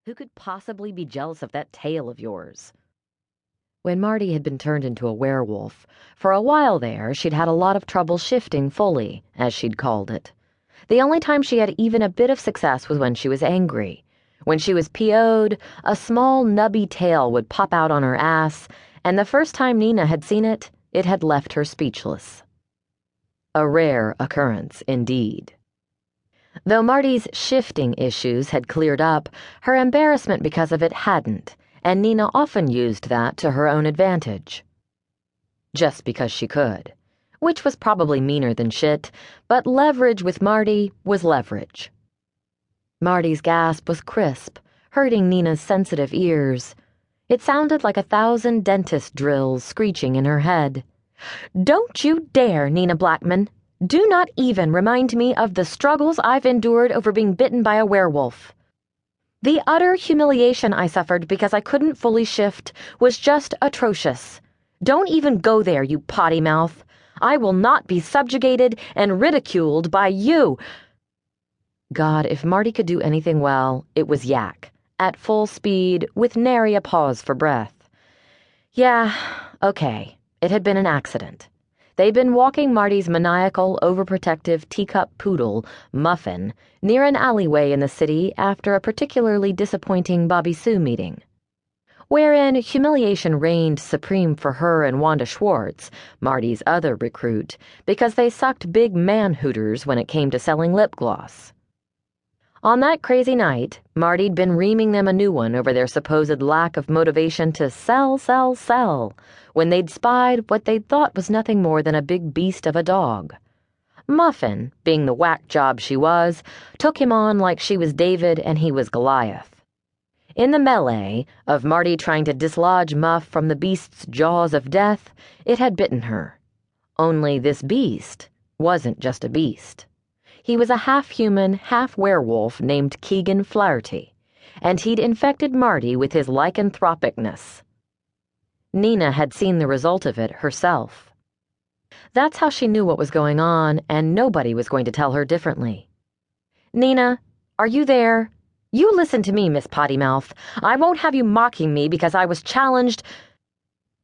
Who could possibly be jealous of that tail of yours? When Marty had been turned into a werewolf, for a while there she'd had a lot of trouble shifting fully, as she'd called it. The only time she had even a bit of success was when she was angry. When she was PO'd, a small nubby tail would pop out on her ass, and the first time Nina had seen it, it had left her speechless. A rare occurrence, indeed. Though Marty's shifting issues had cleared up, her embarrassment because of it hadn't, and Nina often used that to her own advantage. Just because she could, which was probably meaner than shit, but leverage with Marty was leverage. Marty's gasp was crisp, hurting Nina's sensitive ears. It sounded like 1,000 dentist drills screeching in her head. "Don't you dare, Nina Blackman! Do not even remind me of the struggles I've endured over being bitten by a werewolf. The utter humiliation I suffered because I couldn't fully shift was just atrocious. Don't even go there, you potty mouth. I will not be subjugated and ridiculed by you." God, if Marty could do anything well, it was yak, at full speed, with nary a pause for breath. Yeah, okay, it had been an accident. They'd been walking Marty's maniacal, overprotective teacup poodle, Muffin, near an alleyway in the city after a particularly disappointing Bobby Sue meeting, wherein humiliation reigned supreme for her and Wanda Schwartz, Marty's other recruit, because they sucked big man-hooters when it came to selling lip gloss. On that crazy night, Marty'd been reaming them a new one over their supposed lack of motivation to sell, when they'd spied what they'd thought was nothing more than a big beast of a dog. Muffin, being the whack job she was, took him on like she was David and he was Goliath. In the melee of Marty trying to dislodge Muff from the beast's jaws of death, it had bitten her. Only this beast wasn't just a beast. He was a half-human, half-werewolf named Keegan Flaherty, and he'd infected Marty with his lycanthropicness. Nina had seen the result of it herself. That's how she knew what was going on, and nobody was going to tell her differently. "Nina, are you there? You listen to me, Miss Pottymouth. I won't have you mocking me because I was challenged—"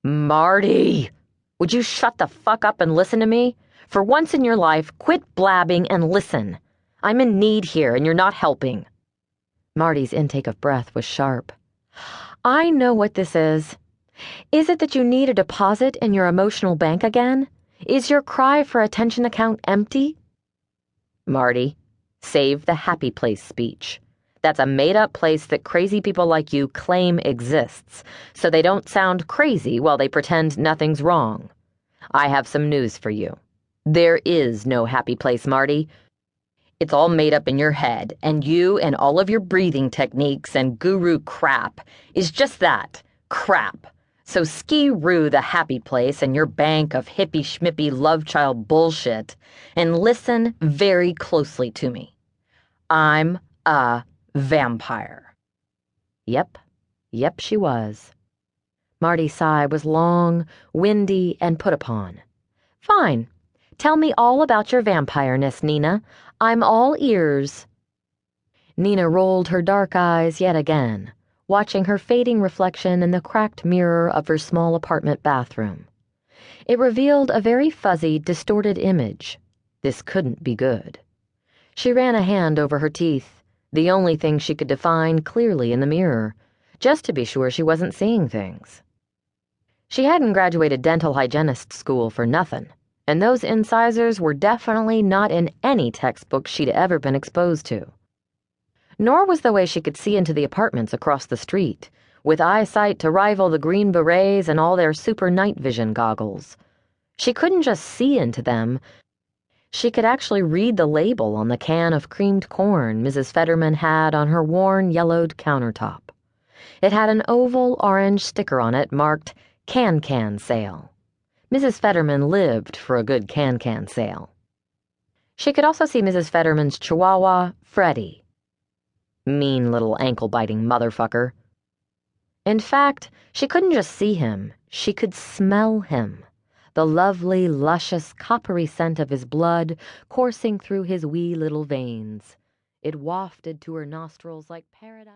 "Marty! Would you shut the fuck up and listen to me? For once in your life, quit blabbing and listen. I'm in need here, and you're not helping." Marty's intake of breath was sharp. "I know what this is. Is it that you need a deposit in your emotional bank again? Is your cry for attention account empty?" "Marty, save the happy place speech. That's a made-up place that crazy people like you claim exists, so they don't sound crazy while they pretend nothing's wrong. I have some news for you. There is no happy place, Marty. It's all made up in your head, and you and all of your breathing techniques and guru crap is just that, crap. So ski-roo the happy place and your bank of hippy-schmippy love child bullshit, and listen very closely to me. I'm a vampire." Yep, she was. Marty's sigh was long, windy, and put upon. "Fine. Tell me all about your vampireness, Nina. I'm all ears." Nina rolled her dark eyes yet again, watching her fading reflection in the cracked mirror of her small apartment bathroom. It revealed a very fuzzy, distorted image. This couldn't be good. She ran a hand over her teeth, the only thing she could define clearly in the mirror, just to be sure she wasn't seeing things. She hadn't graduated dental hygienist school for nothing, and those incisors were definitely not in any textbook she'd ever been exposed to. Nor was the way she could see into the apartments across the street, with eyesight to rival the Green Berets and all their super night vision goggles. She couldn't just see into them. She could actually read the label on the can of creamed corn Mrs. Fetterman had on her worn, yellowed countertop. It had an oval orange sticker on it marked Can Sale. Mrs. Fetterman lived for a good can sale. She could also see Mrs. Fetterman's chihuahua, Freddie. Mean little ankle-biting motherfucker. In fact, she couldn't just see him, she could smell him. The lovely, luscious, coppery scent of his blood coursing through his wee little veins. It wafted to her nostrils like paradise.